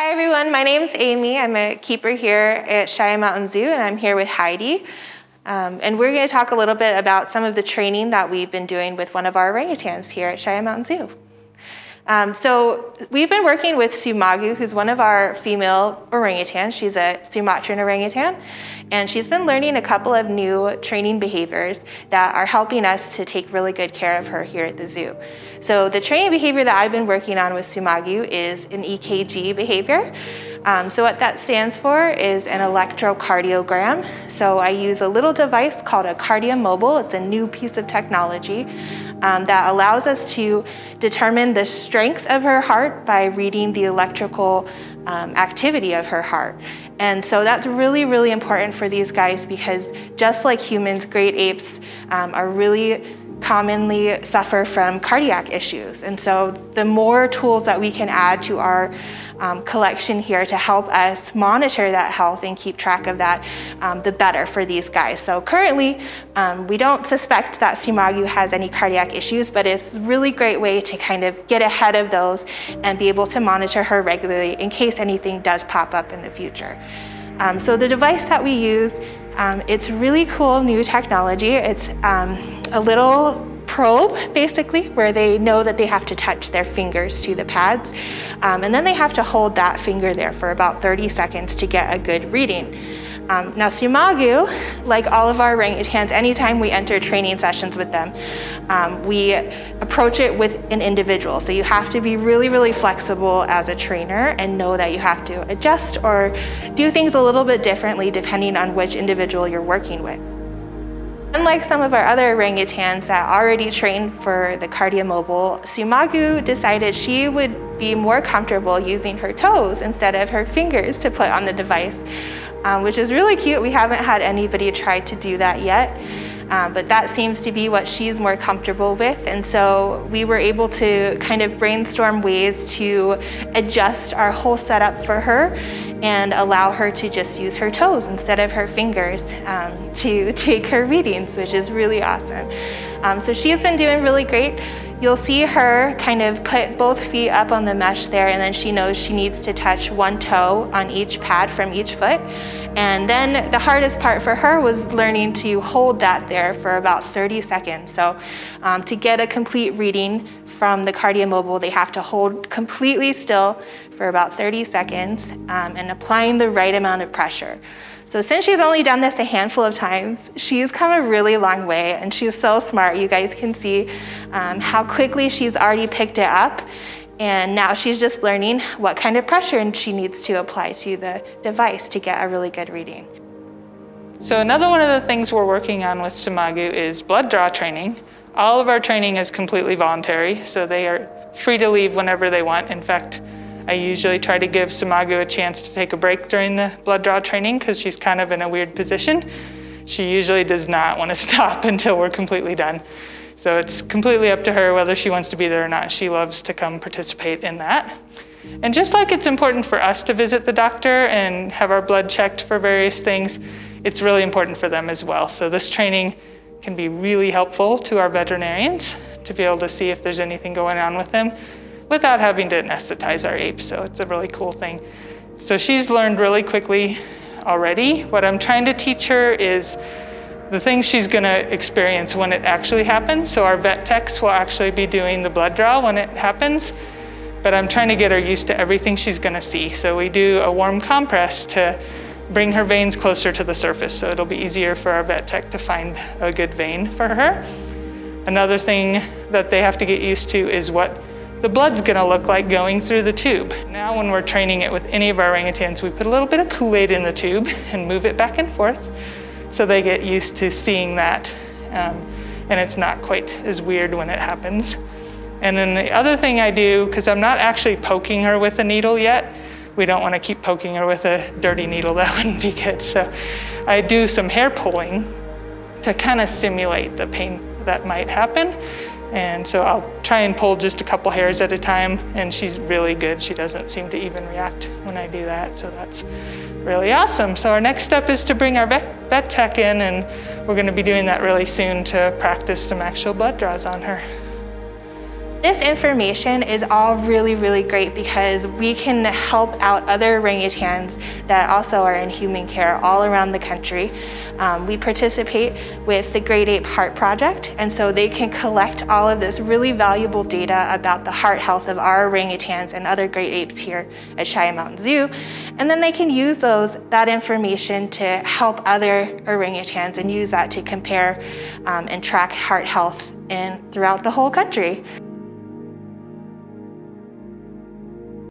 Hi everyone, my name's Amy. I'm a keeper here at Cheyenne Mountain Zoo, and I'm here with Heidi. And we're going to talk a little bit about some of the training that we've been doing with one of our orangutans here at Cheyenne Mountain Zoo. So we've been working with Sumagu, who's one of our female orangutans. She's a Sumatran orangutan, and she's been learning a couple of new training behaviors that are helping us to take really good care of her here at the zoo. So the training behavior that I've been working on with Sumagu is an EKG behavior. So what that stands for is an electrocardiogram. So I use a little device called a cardiomobile. It's a new piece of technology that allows us to determine the strength of her heart by reading the electrical activity of her heart. And so that's really, really important for these guys because just like humans, great apes are really commonly suffer from cardiac issues. And so the more tools that we can add to our collection here to help us monitor that health and keep track of that, the better for these guys. So currently, we don't suspect that Sumagu has any cardiac issues, but it's a really great way to kind of get ahead of those and be able to monitor her regularly in case anything does pop up in the future. So the device that we use, it's really cool new technology. It's a little probe, basically, where they know that they have to touch their fingers to the pads. And then they have to hold that finger there for about 30 seconds to get a good reading. Now Sumagu, like all of our orangutans, anytime we enter training sessions with them, we approach it with an individual. So you have to be really, really flexible as a trainer and know that you have to adjust or do things a little bit differently depending on which individual you're working with. Unlike some of our other orangutans that already trained for the cardiomobile, Sumagu decided she would be more comfortable using her toes instead of her fingers to put on the device, which is really cute. We haven't had anybody try to do that yet, but that seems to be what she's more comfortable with. And so we were able to kind of brainstorm ways to adjust our whole setup for her and allow her to just use her toes instead of her fingers to take her readings, which is really awesome. So she's been doing really great. You'll see her kind of put both feet up on the mesh there, and then she knows she needs to touch one toe on each pad from each foot. And then the hardest part for her was learning to hold that there for about 30 seconds. So to get a complete reading from the cardiomobile, they have to hold completely still for about 30 seconds and applying the right amount of pressure. So since she's only done this a handful of times, she's come a really long way, and she's so smart. You guys can see how quickly she's already picked it up, and now she's just learning what kind of pressure she needs to apply to the device to get a really good reading. So another one of the things we're working on with Sumagu is blood draw training. All of our training is completely voluntary, so they are free to leave whenever they want. In fact, I usually try to give Sumagu a chance to take a break during the blood draw training because she's kind of in a weird position. She usually does not want to stop until we're completely done. So it's completely up to her whether she wants to be there or not. She loves to come participate in that. And just like it's important for us to visit the doctor and have our blood checked for various things, it's really important for them as well. So this training can be really helpful to our veterinarians to be able to see if there's anything going on with them without having to anesthetize our apes. So it's a really cool thing. So she's learned really quickly already. What I'm trying to teach her is the things she's gonna experience when it actually happens. So our vet techs will actually be doing the blood draw when it happens, but I'm trying to get her used to everything she's gonna see. So we do a warm compress to bring her veins closer to the surface, so it'll be easier for our vet tech to find a good vein for her. Another thing that they have to get used to is what the blood's gonna look like going through the tube. Now when we're training it with any of our orangutans, we put a little bit of Kool-Aid in the tube and move it back and forth so they get used to seeing that, and it's not quite as weird when it happens. And then the other thing I do, because I'm not actually poking her with a needle yet, we don't want to keep poking her with a dirty needle, that wouldn't be good. So I do some hair pulling to kind of simulate the pain that might happen. And so I'll try and pull just a couple hairs at a time, and she's really good. She doesn't seem to even react when I do that, so that's really awesome. So our next step is to bring our vet tech in, and we're gonna be doing that really soon to practice some actual blood draws on her. This information is all really great because we can help out other orangutans that also are in human care all around the country. We participate with the Great Ape Heart Project, and so they can collect all of this really valuable data about the heart health of our orangutans and other great apes here at Cheyenne Mountain Zoo, and then they can use that information to help other orangutans and use that to compare and track heart health throughout the whole country.